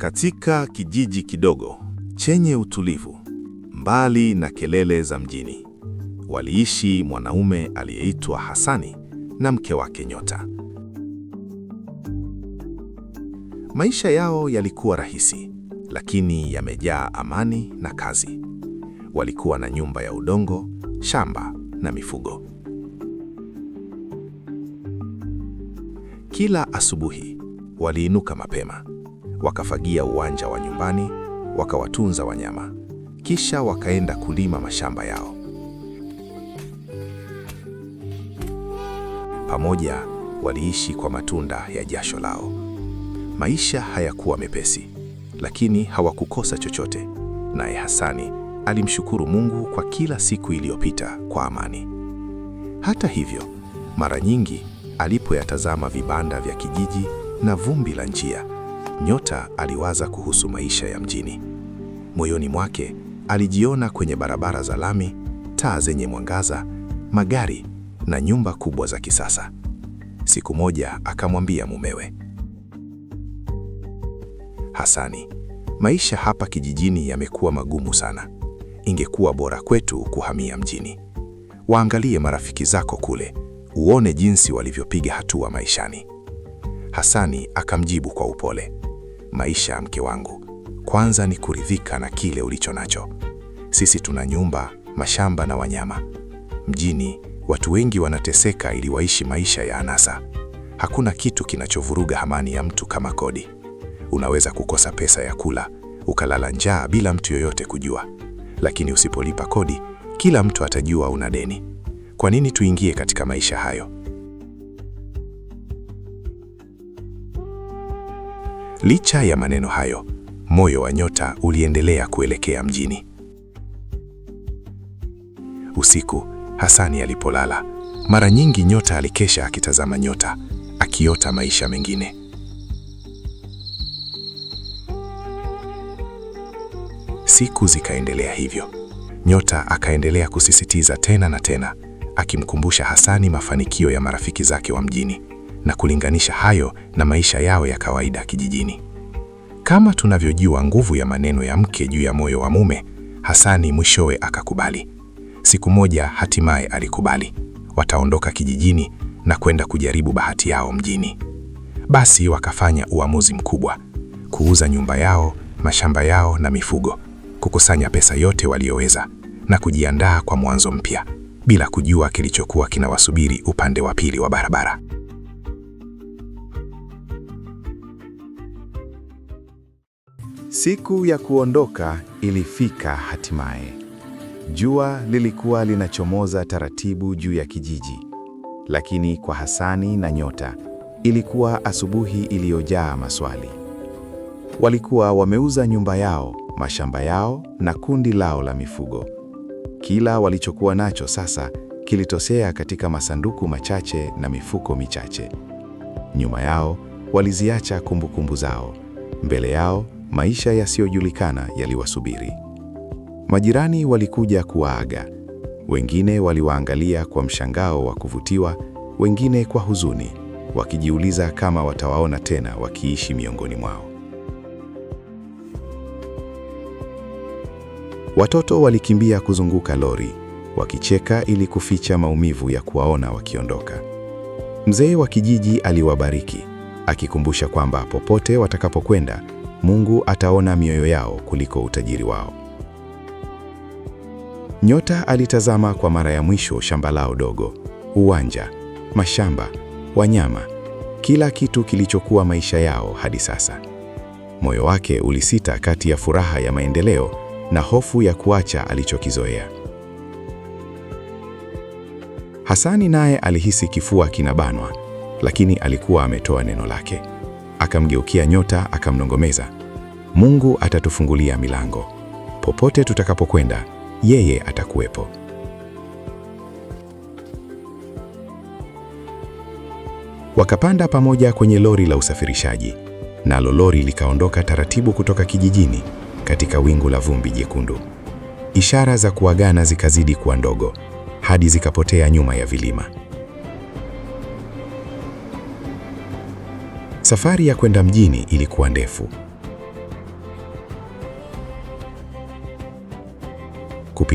Katika kijiji kidogo chenye utulivu, mbali na kelele za mjini, waliishi mwanaume aliyeitwa Hasani na mke wake Nyota. Maisha yao yalikuwa rahisi, lakini yamejaa amani na kazi. Walikuwa na nyumba ya udongo, shamba na mifugo. Kila asubuhi waliinuka mapema, wakafagia uwanja wa nyumbani, wakawatunza wanyama, kisha wakaenda kulima mashamba yao. Pamoja waliishi kwa matunda ya jasho lao. Maisha hayakuwa mepesi, lakini hawakukosa chochote. Naye Hasani alimshukuru Mungu kwa kila siku iliyopita kwa amani. Hata hivyo, mara nyingi alipoyatazama vibanda vya kijiji na vumbi la njia, Nyota aliwaza kuhusu maisha ya mjini. Moyoni mwake alijiona kwenye barabara za lami, taa zenye mwangaza, magari na nyumba kubwa za kisasa. Siku moja akamwambia mumewe, Hasani, maisha hapa kijijini yamekuwa magumu sana. Ingekuwa bora kwetu kuhamia mjini. Waangalie marafiki zako kule, uone jinsi walivyopiga hatua maishani. Hasani akamjibu kwa upole, maisha mke wangu, kwanza ni kuridhika na kile ulicho nacho. Sisi tuna nyumba, mashamba na wanyama. Mjini watu wengi wanateseka ili waishi maisha ya anasa. Hakuna kitu kinachovuruga amani ya mtu kama kodi. Unaweza kukosa pesa ya kula, ukalala njaa bila mtu yoyote kujua. Lakini usipolipa kodi, kila mtu atajua una deni. Kwa nini tuingie katika maisha hayo? Licha ya maneno hayo, moyo wa Nyota uliendelea kuelekea mjini. Usiku, Hasani alipolala, mara nyingi Nyota alikesha akitazama nyota, akiota maisha mengine. Siku zikaendelea hivyo. Nyota akaendelea kusisitiza tena na tena, akimkumbusha Hasani mafanikio ya marafiki zake wa mjini na kulinganisha hayo na maisha yao ya kawaida kijijini. Kama tunavyojua nguvu ya maneno ya mke juu ya moyo wa mume, Hasani mwishowe akakubali. Siku moja hatimaye alikubali. Wataondoka kijijini na kwenda kujaribu bahati yao mjini. Basi wakafanya uamuzi mkubwa: kuuza nyumba yao, mashamba yao na mifugo, kukusanya pesa yote walioweza na kujiandaa kwa mwanzo mpya, bila kujua kilichokuwa kinawasubiri upande wa pili wa barabara. Siku ya kuondoka ilifika hatimaye. Jua lilikuwa linachomoza taratibu juu ya kijiji, lakini kwa Hasani na Nyota ilikuwa asubuhi iliyojaa maswali. Walikuwa wameuza nyumba yao, mashamba yao na kundi lao la mifugo. Kila walichokuwa nacho sasa kilitosea katika masanduku machache na mifuko michache. Nyuma yao waliziacha kumbukumbu zao. Mbele yao maisha yasiyojulikana yaliwasubiri. Majirani walikuja kuwaaga. Wengine waliwaangalia kwa mshangao wa kuvutiwa, wengine kwa huzuni, wakijiuliza kama watawaona tena wakiishi miongoni mwao. Watoto walikimbia kuzunguka lori, wakicheka ili kuficha maumivu ya kuwaona wakiondoka. Mzee wa kijiji aliwabariki, akikumbusha kwamba popote watakapokwenda, Mungu ataona mioyo yao kuliko utajiri wao. Nyota alitazama kwa mara ya mwisho shamba lao dogo, uwanja, mashamba, wanyama, kila kitu kilichokuwa maisha yao hadi sasa. Moyo wake ulisita kati ya furaha ya maendeleo na hofu ya kuacha alichokizoea. Hasani naye alihisi kifua kinabanwa, lakini alikuwa ametoa neno lake. Akamgeukia Nyota akamnongomeza, Mungu atatufungulia milango. Popote tutakapokwenda, yeye atakuwepo. Wakapanda pamoja kwenye lori la usafirishaji, nalo lori likaondoka taratibu kutoka kijijini katika wingu la vumbi jekundu. Ishara za kuagana zikazidi kuwa ndogo hadi zikapotea nyuma ya vilima. Safari ya kwenda mjini ilikuwa ndefu.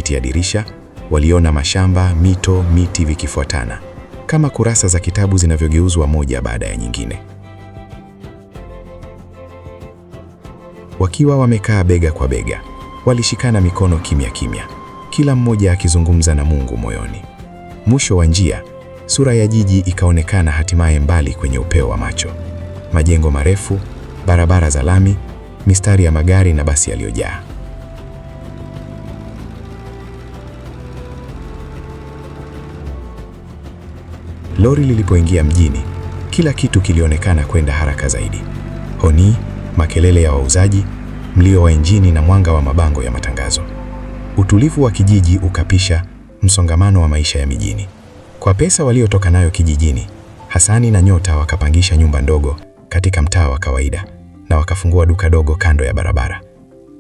kupitia dirisha, waliona mashamba, mito, miti vikifuatana, kama kurasa za kitabu zinavyogeuzwa moja baada ya nyingine. Wakiwa wamekaa bega kwa bega, walishikana mikono kimya kimya, kila mmoja akizungumza na Mungu moyoni. Mwisho wa njia, sura ya jiji ikaonekana hatimaye mbali kwenye upeo wa macho. Majengo marefu, barabara za lami, mistari ya magari na basi yaliyojaa. Lori lilipoingia mjini, kila kitu kilionekana kwenda haraka zaidi. Honi, makelele ya wauzaji, mlio wa injini na mwanga wa mabango ya matangazo. Utulivu wa kijiji ukapisha msongamano wa maisha ya mijini. Kwa pesa waliotoka nayo kijijini, Hasani na Nyota wakapangisha nyumba ndogo katika mtaa wa kawaida na wakafungua duka dogo kando ya barabara.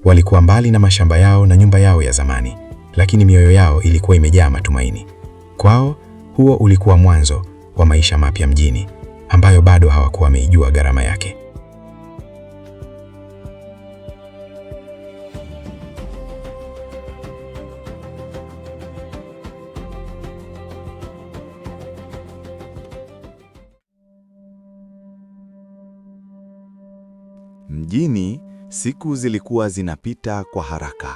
Walikuwa mbali na mashamba yao na nyumba yao ya zamani, lakini mioyo yao ilikuwa imejaa matumaini. Kwao, huo ulikuwa mwanzo wa maisha mapya mjini, ambayo bado hawakuwa wameijua gharama yake. Mjini, siku zilikuwa zinapita kwa haraka.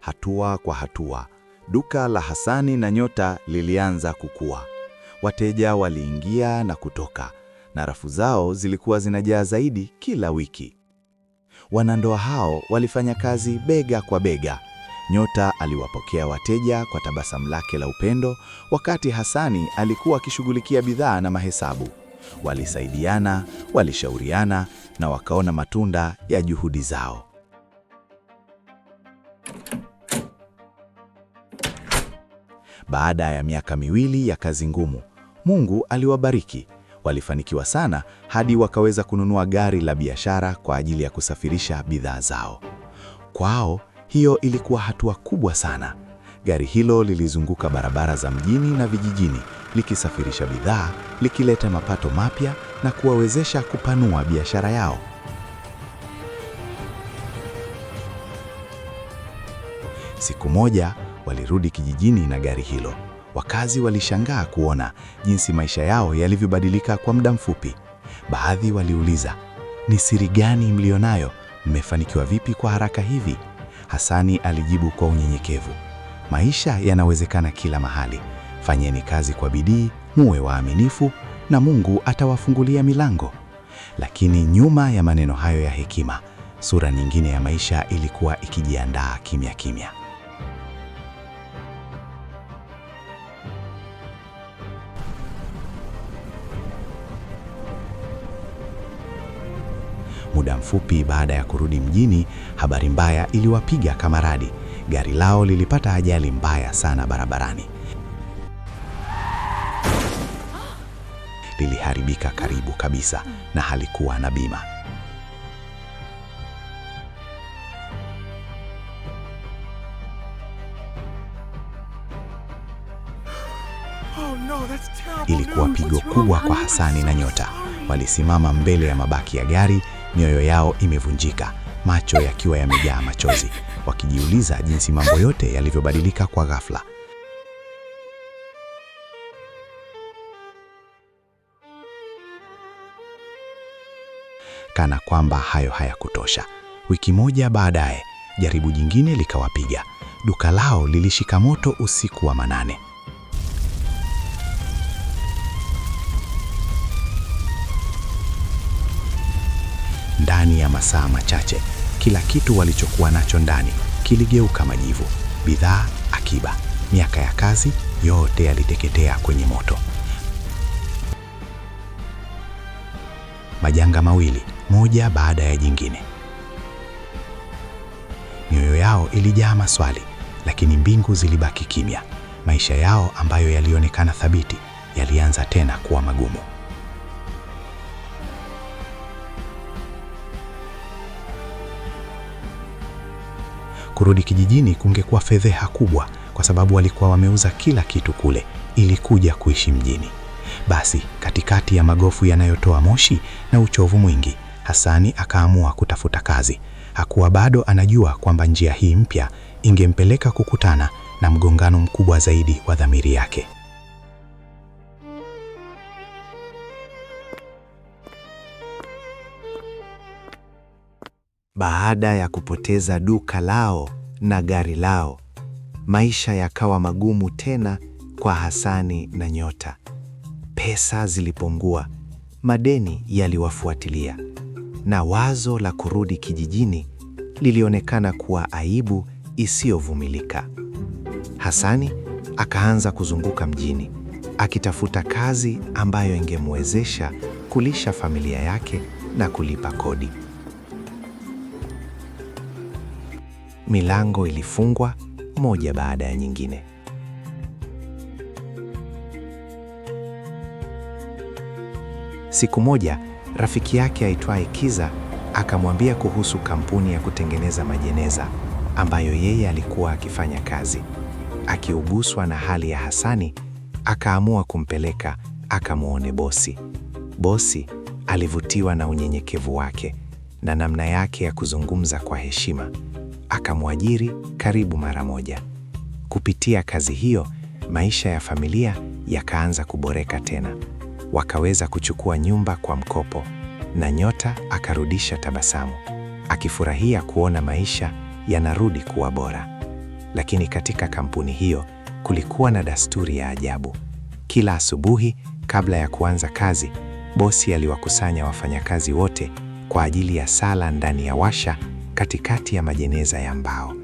Hatua kwa hatua, duka la Hasani na Nyota lilianza kukua. Wateja waliingia na kutoka, na rafu zao zilikuwa zinajaa zaidi kila wiki. Wanandoa hao walifanya kazi bega kwa bega. Nyota aliwapokea wateja kwa tabasamu lake la upendo, wakati Hasani alikuwa akishughulikia bidhaa na mahesabu. Walisaidiana, walishauriana na wakaona matunda ya juhudi zao. Baada ya miaka miwili ya kazi ngumu, Mungu aliwabariki. Walifanikiwa sana hadi wakaweza kununua gari la biashara kwa ajili ya kusafirisha bidhaa zao. Kwao, hiyo ilikuwa hatua kubwa sana. Gari hilo lilizunguka barabara za mjini na vijijini, likisafirisha bidhaa, likileta mapato mapya na kuwawezesha kupanua biashara yao. Siku moja, walirudi kijijini na gari hilo. Wakazi walishangaa kuona jinsi maisha yao yalivyobadilika kwa muda mfupi. Baadhi waliuliza, "Ni siri gani mlionayo? Mmefanikiwa vipi kwa haraka hivi?" Hasani alijibu kwa unyenyekevu, "Maisha yanawezekana kila mahali. Fanyeni kazi kwa bidii, muwe waaminifu na Mungu atawafungulia milango." Lakini nyuma ya maneno hayo ya hekima, sura nyingine ya maisha ilikuwa ikijiandaa kimya kimya. Muda mfupi baada ya kurudi mjini, habari mbaya iliwapiga kama radi. Gari lao lilipata ajali mbaya sana barabarani. Liliharibika karibu kabisa na halikuwa na bima. Ilikuwa pigo kubwa kwa Hasani na Nyota. Walisimama mbele ya mabaki ya gari, mioyo yao imevunjika, macho yakiwa yamejaa machozi, wakijiuliza jinsi mambo yote yalivyobadilika kwa ghafla. Kana kwamba hayo hayakutosha, wiki moja baadaye, jaribu jingine likawapiga. Duka lao lilishika moto usiku wa manane. Ndani ya masaa machache, kila kitu walichokuwa nacho ndani kiligeuka majivu. Bidhaa, akiba, miaka ya kazi, yote yaliteketea kwenye moto. Majanga mawili, moja baada ya jingine. Mioyo yao ilijaa maswali, lakini mbingu zilibaki kimya. Maisha yao ambayo yalionekana thabiti, yalianza tena kuwa magumu. Kurudi kijijini kungekuwa fedheha kubwa, kwa sababu walikuwa wameuza kila kitu kule ili kuja kuishi mjini. Basi, katikati ya magofu yanayotoa moshi na uchovu mwingi, Hasani akaamua kutafuta kazi. Hakuwa bado anajua kwamba njia hii mpya ingempeleka kukutana na mgongano mkubwa zaidi wa dhamiri yake. Baada ya kupoteza duka lao na gari lao, maisha yakawa magumu tena kwa Hasani na Nyota. Pesa zilipungua, madeni yaliwafuatilia, na wazo la kurudi kijijini lilionekana kuwa aibu isiyovumilika. Hasani akaanza kuzunguka mjini, akitafuta kazi ambayo ingemwezesha kulisha familia yake na kulipa kodi. Milango ilifungwa moja baada ya nyingine. Siku moja, rafiki yake aitwaye Kiza akamwambia kuhusu kampuni ya kutengeneza majeneza ambayo yeye alikuwa akifanya kazi. Akiuguswa na hali ya Hasani, akaamua kumpeleka akamwone bosi. Bosi alivutiwa na unyenyekevu wake na namna yake ya kuzungumza kwa heshima. Akamwajiri karibu mara moja. Kupitia kazi hiyo, maisha ya familia yakaanza kuboreka tena. Wakaweza kuchukua nyumba kwa mkopo, na Nyota akarudisha tabasamu, akifurahia kuona maisha yanarudi kuwa bora. Lakini katika kampuni hiyo kulikuwa na desturi ya ajabu. Kila asubuhi kabla ya kuanza kazi, bosi aliwakusanya wafanyakazi wote kwa ajili ya sala ndani ya washa katikati ya majeneza ya mbao.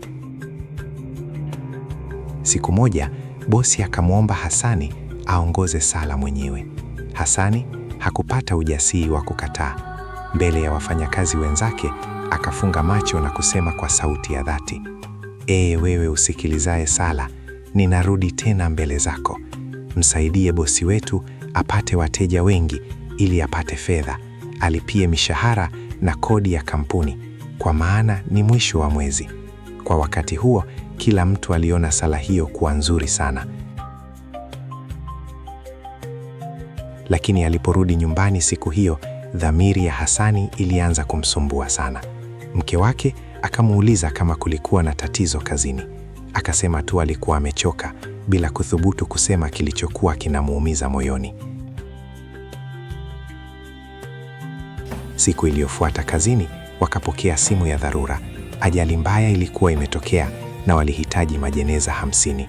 Siku moja, bosi akamwomba Hasani aongoze sala mwenyewe. Hasani hakupata ujasiri wa kukataa. Mbele ya wafanyakazi wenzake, akafunga macho na kusema kwa sauti ya dhati, wewe usikilizaye sala, ninarudi tena mbele zako. Msaidie bosi wetu apate wateja wengi ili apate fedha, alipie mishahara na kodi ya kampuni, kwa maana ni mwisho wa mwezi. Kwa wakati huo, kila mtu aliona sala hiyo kuwa nzuri sana. Lakini aliporudi nyumbani siku hiyo, dhamiri ya Hasani ilianza kumsumbua sana. Mke wake akamuuliza kama kulikuwa na tatizo kazini. Akasema tu alikuwa amechoka, bila kuthubutu kusema kilichokuwa kinamuumiza moyoni. Siku iliyofuata kazini, wakapokea simu ya dharura. Ajali mbaya ilikuwa imetokea na walihitaji majeneza 50.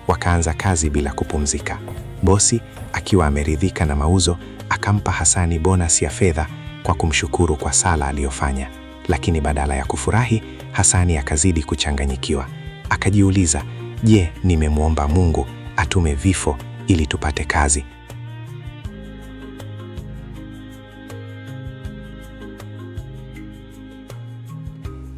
Wakaanza kazi bila kupumzika. Bosi akiwa ameridhika na mauzo, akampa Hasani bonus ya fedha kwa kumshukuru kwa sala aliyofanya. Lakini badala ya kufurahi, Hasani akazidi kuchanganyikiwa. Akajiuliza, je, nimemwomba Mungu atume vifo ili tupate kazi?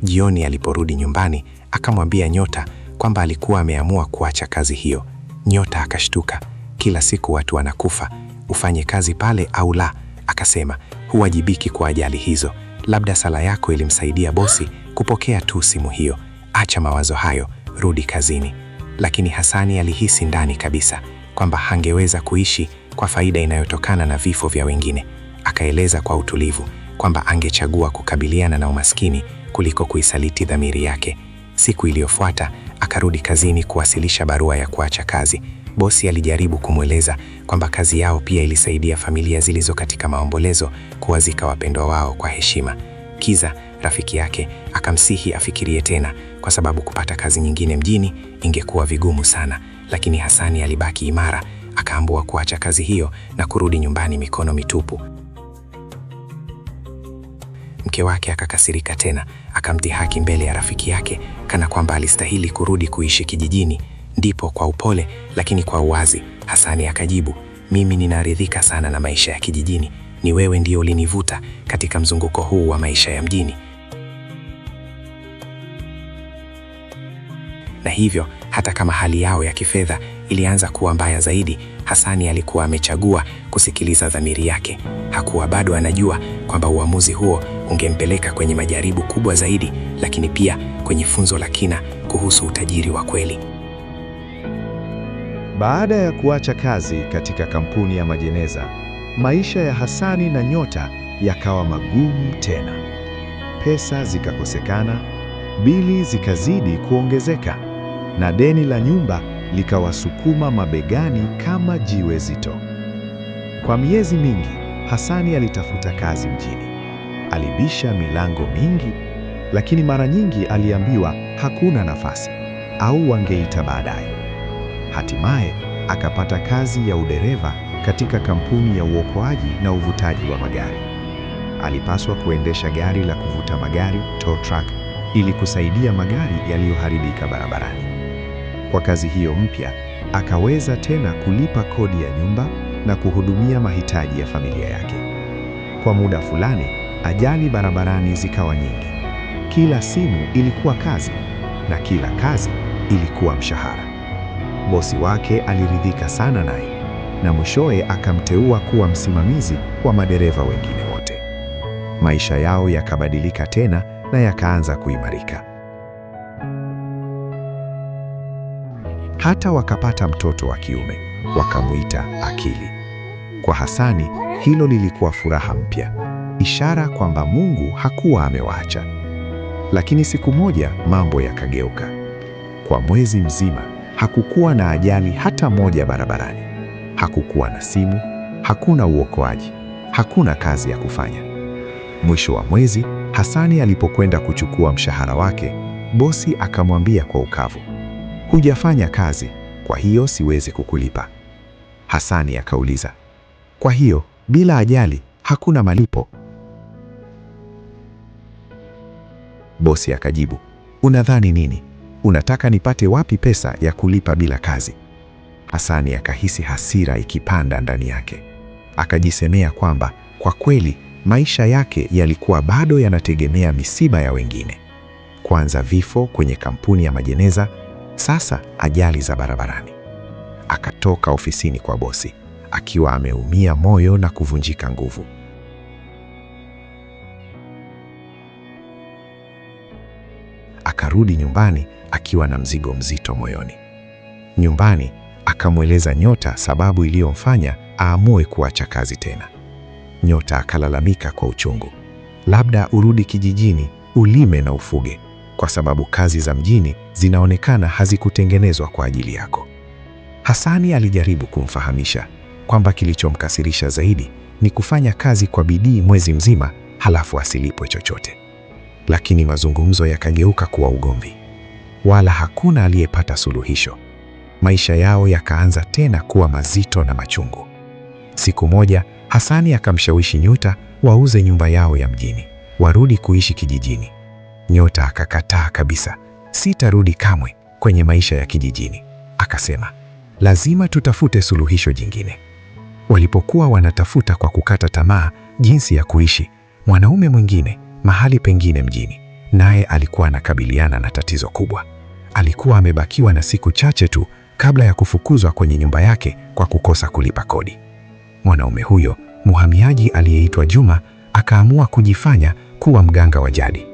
Jioni aliporudi nyumbani, akamwambia Nyota kwamba alikuwa ameamua kuacha kazi hiyo. Nyota akashtuka. Kila siku watu wanakufa, ufanye kazi pale au la? Akasema, huwajibiki kwa ajali hizo. Labda sala yako ilimsaidia bosi kupokea tu simu hiyo. Acha mawazo hayo, rudi kazini. Lakini Hasani alihisi ndani kabisa kwamba hangeweza kuishi kwa faida inayotokana na vifo vya wengine. Akaeleza kwa utulivu kwamba angechagua kukabiliana na umaskini kuliko kuisaliti dhamiri yake. Siku iliyofuata akarudi kazini kuwasilisha barua ya kuacha kazi. Bosi alijaribu kumweleza kwamba kazi yao pia ilisaidia familia zilizo katika maombolezo kuwazika wapendwa wao kwa heshima. Kiza, rafiki yake, akamsihi afikirie tena kwa sababu kupata kazi nyingine mjini ingekuwa vigumu sana. Lakini Hasani alibaki imara, akaamua kuacha kazi hiyo na kurudi nyumbani mikono mitupu. Mke wake akakasirika tena, akamdhihaki mbele ya rafiki yake kana kwamba alistahili kurudi kuishi kijijini. Ndipo kwa upole lakini kwa uwazi, Hasani akajibu, mimi ninaridhika sana na maisha ya kijijini. Ni wewe ndio ulinivuta katika mzunguko huu wa maisha ya mjini. Na hivyo, hata kama hali yao ya kifedha ilianza kuwa mbaya zaidi, Hasani alikuwa amechagua kusikiliza dhamiri yake. Hakuwa bado anajua kwamba uamuzi huo ungempeleka kwenye majaribu kubwa zaidi, lakini pia kwenye funzo la kina kuhusu utajiri wa kweli. Baada ya kuacha kazi katika kampuni ya majeneza, maisha ya Hasani na Nyota yakawa magumu tena. Pesa zikakosekana, bili zikazidi kuongezeka, na deni la nyumba likawasukuma mabegani kama jiwe zito. Kwa miezi mingi, Hasani alitafuta kazi mjini. Alibisha milango mingi, lakini mara nyingi aliambiwa hakuna nafasi au wangeita baadaye. Hatimaye akapata kazi ya udereva katika kampuni ya uokoaji na uvutaji wa magari. Alipaswa kuendesha gari la kuvuta magari, tow truck, ili kusaidia magari yaliyoharibika barabarani. Kwa kazi hiyo mpya, akaweza tena kulipa kodi ya nyumba na kuhudumia mahitaji ya familia yake. Kwa muda fulani, ajali barabarani zikawa nyingi. Kila simu ilikuwa kazi na kila kazi ilikuwa mshahara. Bosi wake aliridhika sana naye na mwishowe akamteua kuwa msimamizi wa madereva wengine wote. Maisha yao yakabadilika tena na yakaanza kuimarika. Hata wakapata mtoto wa kiume, wakamuita Akili. Kwa Hasani, hilo lilikuwa furaha mpya, ishara kwamba Mungu hakuwa amewaacha. Lakini siku moja mambo yakageuka. Kwa mwezi mzima hakukuwa na ajali hata moja barabarani. Hakukuwa na simu, hakuna uokoaji, hakuna kazi ya kufanya. Mwisho wa mwezi, Hasani alipokwenda kuchukua mshahara wake, bosi akamwambia kwa ukavu, "Hujafanya kazi, kwa hiyo siwezi kukulipa." Hasani akauliza, "Kwa hiyo bila ajali hakuna malipo?" Bosi akajibu, "Unadhani nini? Unataka nipate wapi pesa ya kulipa bila kazi?" Hasani akahisi hasira ikipanda ndani yake. Akajisemea kwamba kwa kweli maisha yake yalikuwa bado yanategemea misiba ya wengine. Kwanza vifo kwenye kampuni ya majeneza, sasa ajali za barabarani. Akatoka ofisini kwa bosi akiwa ameumia moyo na kuvunjika nguvu. Akarudi nyumbani akiwa na mzigo mzito moyoni. Nyumbani akamweleza Nyota sababu iliyomfanya aamue kuacha kazi tena. Nyota akalalamika kwa uchungu, "Labda urudi kijijini, ulime na ufuge, kwa sababu kazi za mjini zinaonekana hazikutengenezwa kwa ajili yako." Hasani alijaribu kumfahamisha kwamba kilichomkasirisha zaidi ni kufanya kazi kwa bidii mwezi mzima halafu asilipwe chochote. Lakini mazungumzo yakageuka kuwa ugomvi. Wala hakuna aliyepata suluhisho. Maisha yao yakaanza tena kuwa mazito na machungu. Siku moja, Hasani akamshawishi Nyota wauze nyumba yao ya mjini, warudi kuishi kijijini. Nyota akakataa kabisa, "Sitarudi kamwe kwenye maisha ya kijijini." Akasema, "Lazima tutafute suluhisho jingine." Walipokuwa wanatafuta kwa kukata tamaa jinsi ya kuishi, mwanaume mwingine mahali pengine mjini, naye alikuwa anakabiliana na tatizo kubwa. Alikuwa amebakiwa na siku chache tu kabla ya kufukuzwa kwenye nyumba yake kwa kukosa kulipa kodi. Mwanaume huyo, mhamiaji aliyeitwa Juma, akaamua kujifanya kuwa mganga wa jadi.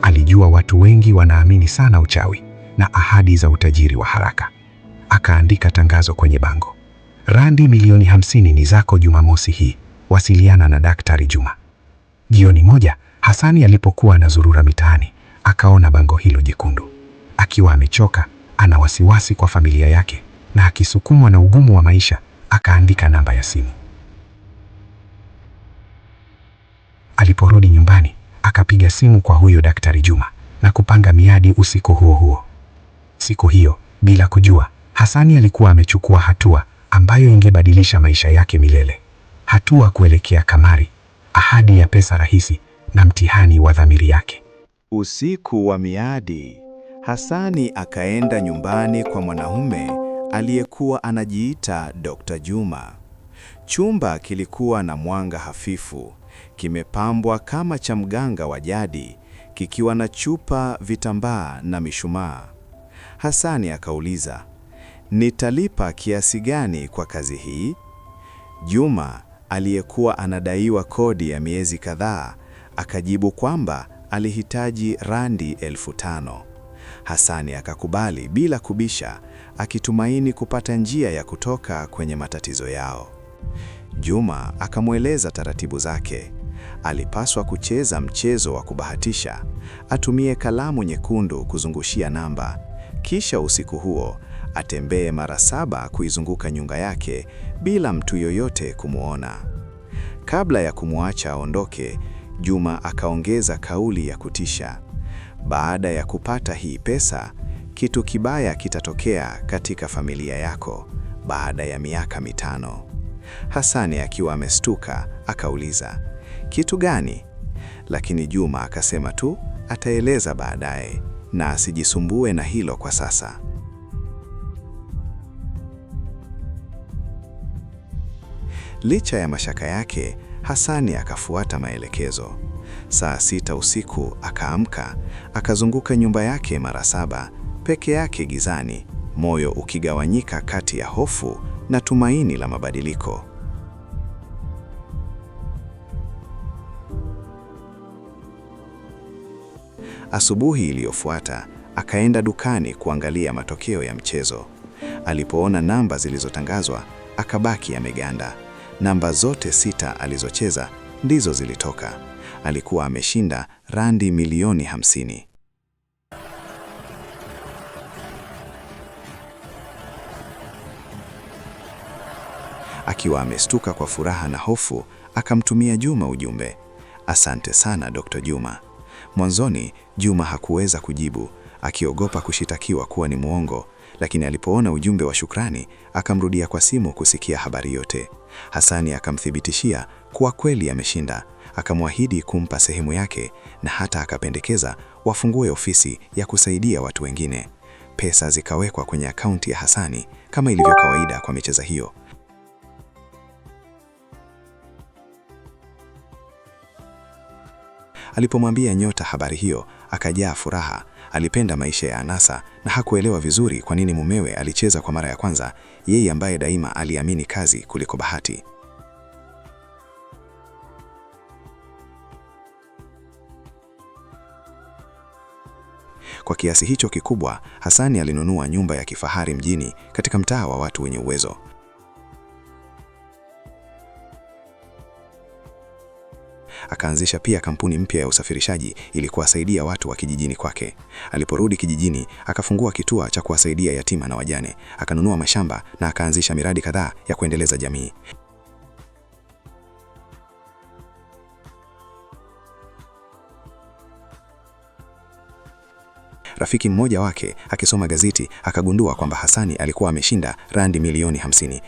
Alijua watu wengi wanaamini sana uchawi na ahadi za utajiri wa haraka. Akaandika tangazo kwenye bango, "Randi milioni 50 ni zako Jumamosi hii, wasiliana na Daktari Juma." Jioni moja, Hasani alipokuwa anazurura mitaani, akaona bango hilo jekundu. Akiwa amechoka, ana wasiwasi kwa familia yake na akisukumwa na ugumu wa maisha, akaandika namba ya simu. Aliporudi nyumbani, akapiga simu kwa huyo Daktari Juma na kupanga miadi usiku huo huo. Siku hiyo, bila kujua, Hasani alikuwa amechukua hatua ambayo ingebadilisha maisha yake milele. Hatua kuelekea kamari, ahadi ya pesa rahisi na mtihani wa dhamiri yake. Usiku wa miadi, Hasani akaenda nyumbani kwa mwanaume aliyekuwa anajiita Dr. Juma. Chumba kilikuwa na mwanga hafifu, kimepambwa kama cha mganga wa jadi, kikiwa na chupa, vitambaa na mishumaa. Hasani akauliza, "Nitalipa kiasi gani kwa kazi hii?" Juma, aliyekuwa anadaiwa kodi ya miezi kadhaa, akajibu kwamba alihitaji Randi 5,000. Hasani akakubali bila kubisha, akitumaini kupata njia ya kutoka kwenye matatizo yao. Juma akamweleza taratibu zake. Alipaswa kucheza mchezo wa kubahatisha, atumie kalamu nyekundu kuzungushia namba, Kisha usiku huo atembee mara 7 kuizunguka nyumba yake bila mtu yoyote kumwona. Kabla ya kumwacha aondoke, Juma akaongeza kauli ya kutisha: baada ya kupata hii pesa, kitu kibaya kitatokea katika familia yako baada ya miaka 5. Hasani akiwa amestuka akauliza, kitu gani? Lakini Juma akasema tu ataeleza baadaye na asijisumbue na hilo kwa sasa. Licha ya mashaka yake, Hasani akafuata maelekezo. Saa 6 usiku akaamka, akazunguka nyumba yake mara 7, peke yake gizani, moyo ukigawanyika kati ya hofu na tumaini la mabadiliko. Asubuhi iliyofuata, akaenda dukani kuangalia matokeo ya mchezo. Alipoona namba zilizotangazwa, akabaki ameganda. Namba zote 6 alizocheza ndizo zilitoka. Alikuwa ameshinda randi milioni 50. Akiwa amestuka kwa furaha na hofu, akamtumia Juma ujumbe: asante sana Dr. Juma. Mwanzoni Juma hakuweza kujibu, akiogopa kushitakiwa kuwa ni muongo, lakini alipoona ujumbe wa shukrani, akamrudia kwa simu kusikia habari yote. Hasani akamthibitishia kuwa kweli ameshinda, akamwahidi kumpa sehemu yake na hata akapendekeza wafungue ofisi ya kusaidia watu wengine. Pesa zikawekwa kwenye akaunti ya Hasani kama ilivyo kawaida kwa michezo hiyo. Alipomwambia Nyota habari hiyo, akajaa furaha. Alipenda maisha ya anasa na hakuelewa vizuri kwa nini mumewe alicheza kwa mara ya kwanza, yeye ambaye daima aliamini kazi kuliko bahati. Kwa kiasi hicho kikubwa, Hasani alinunua nyumba ya kifahari mjini katika mtaa wa watu wenye uwezo. Akaanzisha pia kampuni mpya ya usafirishaji ili kuwasaidia watu wa kijijini kwake. Aliporudi kijijini, akafungua kituo cha kuwasaidia yatima na wajane, akanunua mashamba na akaanzisha miradi kadhaa ya kuendeleza jamii. Rafiki mmoja wake akisoma gazeti akagundua kwamba Hasani alikuwa ameshinda randi milioni 50.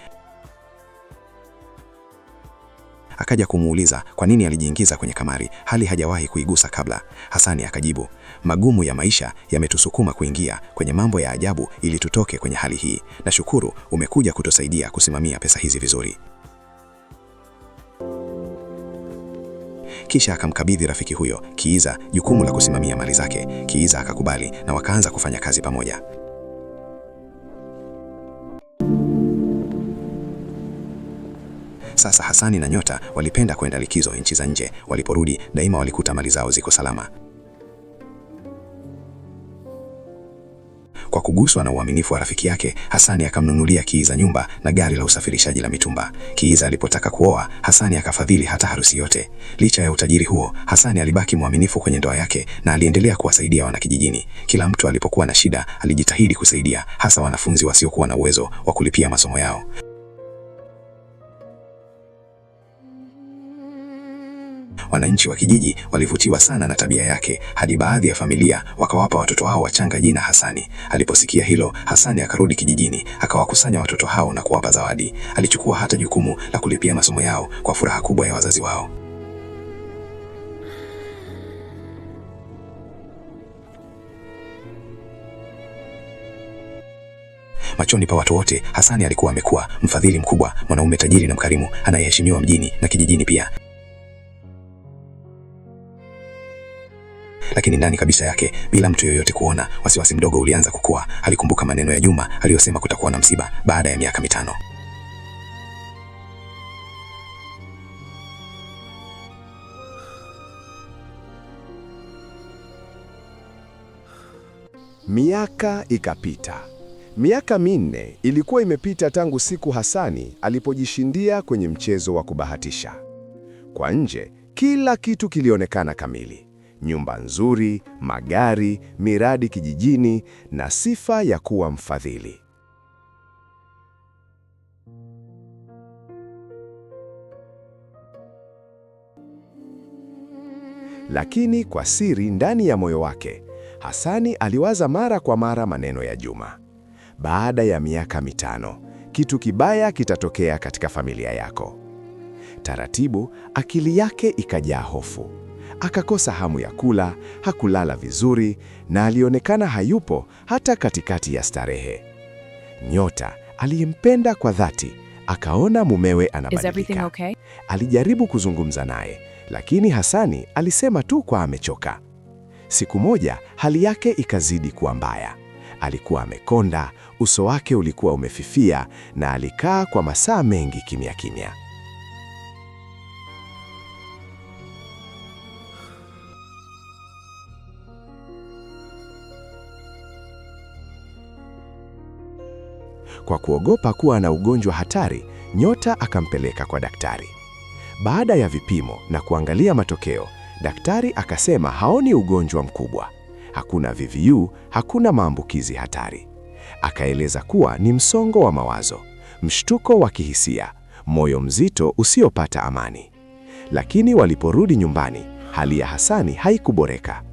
Akaja kumuuliza kwa nini alijiingiza kwenye kamari hali hajawahi kuigusa kabla. Hasani akajibu, magumu ya maisha yametusukuma kuingia kwenye mambo ya ajabu ili tutoke kwenye hali hii. Nashukuru umekuja kutusaidia kusimamia pesa hizi vizuri. Kisha akamkabidhi rafiki huyo Kiiza jukumu la kusimamia mali zake. Kiiza akakubali na wakaanza kufanya kazi pamoja. Sasa Hasani na Nyota walipenda kwenda likizo nchi za nje. Waliporudi daima walikuta mali zao ziko salama. Kwa kuguswa na uaminifu wa rafiki yake, Hasani akamnunulia Kiiza nyumba na gari la usafirishaji la mitumba. Kiiza alipotaka kuoa, Hasani akafadhili hata harusi yote. Licha ya utajiri huo, Hasani alibaki mwaminifu kwenye ndoa yake na aliendelea kuwasaidia wanakijijini. Kila mtu alipokuwa na shida, alijitahidi kusaidia, hasa wanafunzi wasiokuwa na uwezo wa kulipia masomo yao. Wananchi wa kijiji walivutiwa sana na tabia yake, hadi baadhi ya familia wakawapa watoto hao wachanga jina Hasani. Aliposikia hilo, Hasani akarudi kijijini, akawakusanya watoto hao na kuwapa zawadi. Alichukua hata jukumu la kulipia masomo yao kwa furaha kubwa ya wazazi wao. Machoni pa watu wote, Hasani alikuwa amekuwa mfadhili mkubwa, mwanaume tajiri na mkarimu anayeheshimiwa mjini na kijijini pia. Lakini ndani kabisa yake, bila mtu yoyote kuona, wasiwasi mdogo ulianza kukua. Alikumbuka maneno ya Juma aliyosema kutakuwa na msiba baada ya miaka 5. Miaka ikapita. Miaka 4 ilikuwa imepita tangu siku Hasani alipojishindia kwenye mchezo wa kubahatisha. Kwa nje, kila kitu kilionekana kamili. nyumba nzuri, magari, miradi kijijini na sifa ya kuwa mfadhili. Lakini kwa siri ndani ya moyo wake, Hasani aliwaza mara kwa mara maneno ya Juma. Baada ya miaka 5, kitu kibaya kitatokea katika familia yako. Taratibu, akili yake ikajaa hofu. Akakosa hamu ya kula, hakulala vizuri, na alionekana hayupo hata katikati ya starehe. Nyota aliyempenda kwa dhati, akaona mumewe anabadilika. Okay? Alijaribu kuzungumza naye, lakini Hasani alisema tu kwa amechoka. Siku moja, hali yake ikazidi kuwa mbaya. Alikuwa amekonda, uso wake ulikuwa umefifia, na alikaa kwa masaa mengi kimya kimya. Kwa kuogopa kuwa na ugonjwa hatari, Nyota akampeleka kwa daktari. Baada ya vipimo na kuangalia matokeo, daktari akasema haoni ugonjwa mkubwa. Hakuna VVU, hakuna maambukizi hatari. Akaeleza kuwa ni msongo wa mawazo, mshtuko wa kihisia, moyo mzito usiopata amani. Lakini waliporudi nyumbani, hali ya Hasani haikuboreka.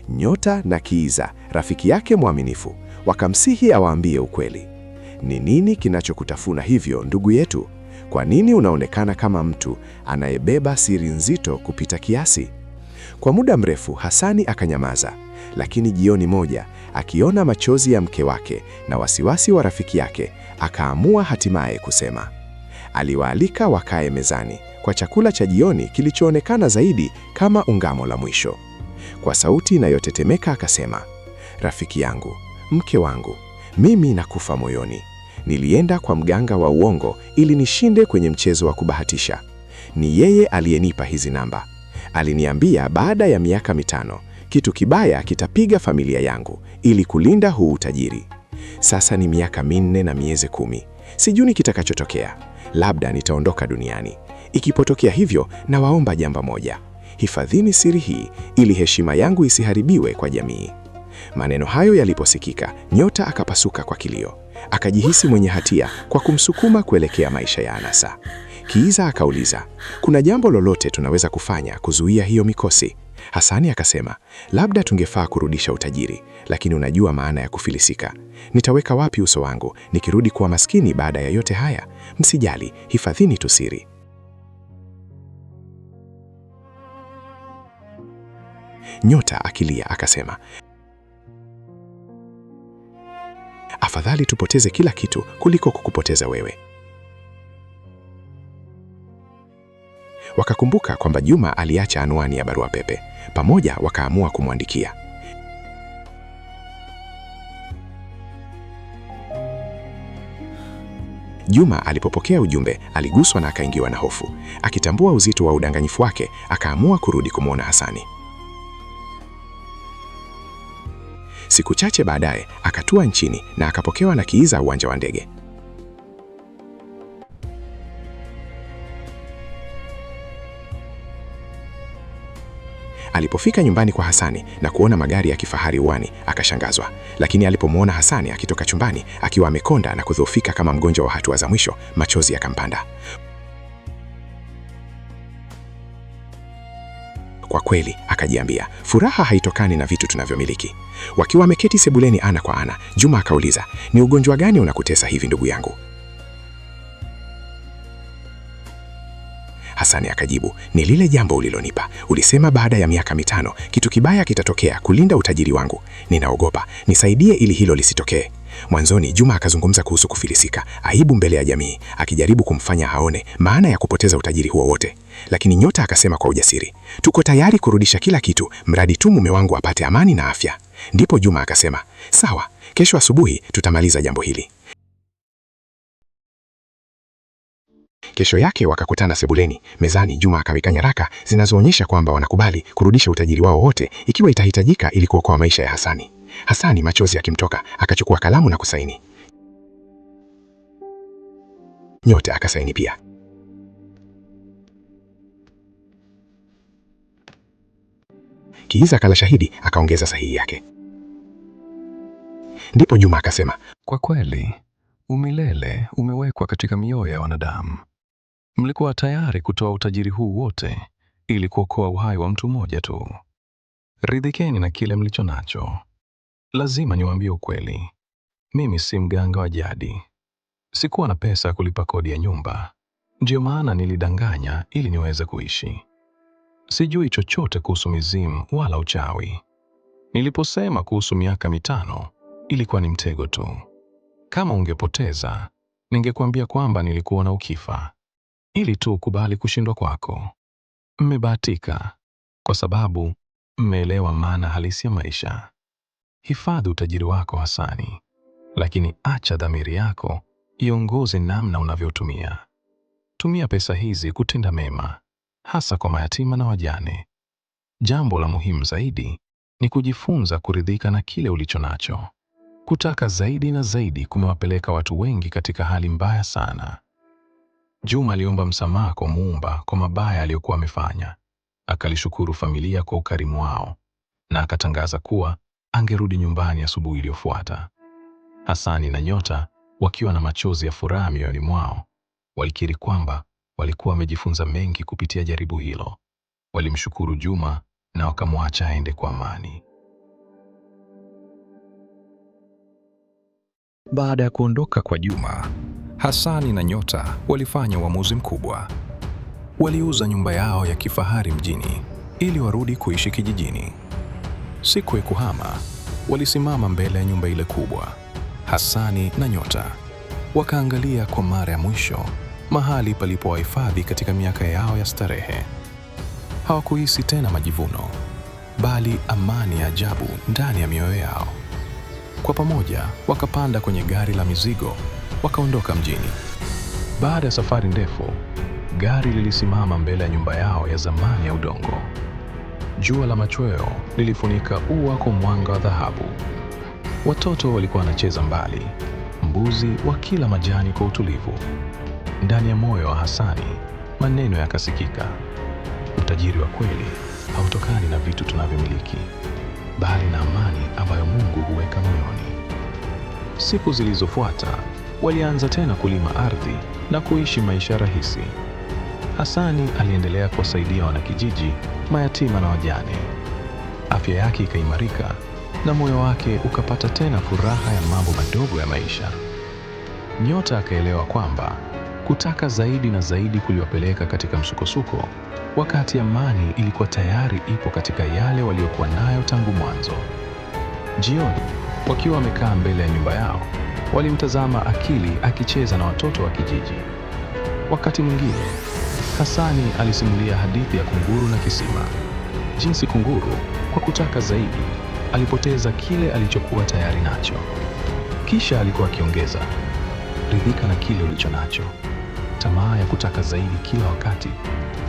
Nyota na Kiiza, rafiki yake mwaminifu, wakamsihi awaambie ukweli. Ni nini kinachokutafuna hivyo, ndugu yetu? Kwa nini unaonekana kama mtu anayebeba siri nzito kupita kiasi? Kwa muda mrefu Hasani akanyamaza, lakini jioni moja, akiona machozi ya mke wake na wasiwasi wa rafiki yake, akaamua hatimaye kusema. Aliwaalika wakae mezani kwa chakula cha jioni kilichoonekana zaidi kama ungamo la mwisho. Kwa sauti inayotetemeka akasema, rafiki yangu, mke wangu, mimi nakufa moyoni. Nilienda kwa mganga wa uongo ili nishinde kwenye mchezo wa kubahatisha. Ni yeye aliyenipa hizi namba. Aliniambia baada ya miaka 5, kitu kibaya kitapiga familia yangu ili kulinda huu utajiri. Sasa ni miaka 4 na miezi 10. Sijui kitakachotokea. Labda nitaondoka duniani. Ikipotokea hivyo, nawaomba jambo moja. Hifadhini siri hii ili heshima yangu isiharibiwe kwa jamii. Maneno hayo yaliposikika, Nyota akapasuka kwa kilio. Akajihisi mwenye hatia kwa kumsukuma kuelekea maisha ya anasa. Kiiza akauliza, kuna jambo lolote tunaweza kufanya kuzuia hiyo mikosi? Hasani akasema, labda tungefaa kurudisha utajiri, lakini unajua maana ya kufilisika. Nitaweka wapi uso wangu nikirudi kuwa maskini baada ya yote haya? Msijali, hifadhini tu siri. Nyota akilia akasema, afadhali tupoteze kila kitu kuliko kukupoteza wewe. Wakakumbuka kwamba Juma aliacha anwani ya barua pepe. Pamoja wakaamua kumwandikia. Juma alipopokea ujumbe, aliguswa na akaingiwa na hofu. Akitambua uzito wa udanganyifu wake, akaamua kurudi kumwona Hasani. Siku chache baadaye, akatua nchini na akapokewa na Kiiza uwanja wa ndege. Alipofika nyumbani kwa Hasani na kuona magari ya kifahari uani, akashangazwa. Lakini alipomwona Hasani akitoka chumbani akiwa amekonda na kudhoofika kama mgonjwa wa hatua za mwisho, machozi yakampanda. Kwa kweli, akajiambia, furaha haitokani na vitu tunavyomiliki. Wakiwa wameketi sebuleni ana kwa ana, Juma akauliza, ni ugonjwa gani unakutesa hivi ndugu yangu? Hasani akajibu, ni lile jambo ulilonipa. Ulisema baada ya miaka 5 kitu kibaya kitatokea kulinda utajiri wangu. Ninaogopa, nisaidie ili hilo lisitokee. Mwanzoni Juma akazungumza kuhusu kufilisika, aibu mbele ya jamii, akijaribu kumfanya haone maana ya kupoteza utajiri huo wote. Lakini Nyota akasema kwa ujasiri, tuko tayari kurudisha kila kitu, mradi tu mume wangu apate amani na afya. Ndipo Juma akasema, sawa, kesho asubuhi tutamaliza jambo hili. Kesho yake wakakutana sebuleni. Mezani Juma akaweka nyaraka zinazoonyesha kwamba wanakubali kurudisha utajiri wao wote ikiwa itahitajika ili kuokoa maisha ya Hasani. Hasani, machozi yakimtoka, akachukua kalamu na kusaini. Nyota akasaini pia. Kiiza akala shahidi, akaongeza sahihi yake. Ndipo Juma akasema, kwa kweli, umilele umewekwa katika mioyo ya wanadamu. Mlikuwa tayari kutoa utajiri huu wote ili kuokoa uhai wa mtu mmoja tu. Ridhikeni na kile mlicho nacho. Lazima niwaambie ukweli. Mimi si mganga wa jadi. Sikuwa na pesa ya kulipa kodi ya nyumba. Ndiyo maana nilidanganya ili niweze kuishi. Sijui chochote kuhusu mizimu wala uchawi. Niliposema kuhusu miaka 5, ilikuwa ni mtego tu. Kama ungepoteza, ningekuambia kwamba nilikuona ukifa, ili tu kubali kushindwa kwako. Mmebahatika, kwa sababu mmeelewa maana halisi ya maisha. Hifadhi utajiri wako Hasani, lakini acha dhamiri yako iongoze namna unavyotumia. Tumia pesa hizi kutenda mema, hasa kwa mayatima na wajane. Jambo la muhimu zaidi ni kujifunza kuridhika na kile ulicho nacho. Kutaka zaidi na zaidi kumewapeleka watu wengi katika hali mbaya sana. Juma aliomba msamaha kwa Muumba kwa mabaya aliyokuwa amefanya. Akalishukuru familia kwa ukarimu wao na akatangaza kuwa angerudi nyumbani asubuhi iliyofuata. Hasani na Nyota, wakiwa na machozi ya furaha mioyoni mwao, walikiri kwamba walikuwa wamejifunza mengi kupitia jaribu hilo. Walimshukuru Juma na wakamwacha aende kwa amani. Baada ya kuondoka kwa Juma, Hasani na Nyota walifanya uamuzi mkubwa. Waliuza nyumba yao ya kifahari mjini ili warudi kuishi kijijini. Siku ya kuhama, walisimama mbele ya nyumba ile kubwa. Hasani na Nyota wakaangalia kwa mara ya mwisho mahali palipowahifadhi katika miaka yao ya starehe. Hawakuhisi tena majivuno, bali amani ya ajabu ndani ya mioyo yao. Kwa pamoja wakapanda kwenye gari la mizigo, wakaondoka mjini. Baada ya safari ndefu, gari lilisimama mbele ya nyumba yao ya zamani ya udongo. Jua la machweo lilifunika ua kwa mwanga wa dhahabu. Watoto walikuwa wanacheza mbali, mbuzi wakila majani kwa utulivu. Ndani ya moyo wa Hasani, maneno yakasikika: utajiri wa kweli hautokani na vitu tunavyomiliki, bali na amani ambayo Mungu huweka moyoni. Siku zilizofuata, walianza tena kulima ardhi na kuishi maisha rahisi. Hasani aliendelea kuwasaidia wanakijiji, mayatima na wajane. Afya yake ikaimarika na moyo wake ukapata tena furaha ya mambo madogo ya maisha. Nyota akaelewa kwamba kutaka zaidi na zaidi kuliwapeleka katika msukosuko, wakati amani ilikuwa tayari ipo katika yale waliokuwa nayo tangu mwanzo. Jioni, wakiwa wamekaa mbele ya nyumba yao, walimtazama Akili akicheza na watoto wa kijiji. Wakati mwingine, Hasani alisimulia hadithi ya kunguru na kisima. Jinsi kunguru, kwa kutaka zaidi, alipoteza kile alichokuwa tayari nacho. Kisha alikuwa akiongeza, ridhika na kile ulicho nacho. Tamaa ya kutaka zaidi kila wakati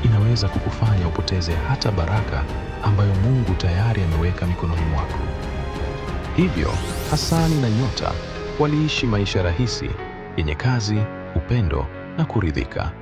inaweza kukufanya upoteze hata baraka ambayo Mungu tayari ameweka mikononi mwako. Hivyo, Hasani na Nyota waliishi maisha rahisi yenye kazi, upendo na kuridhika.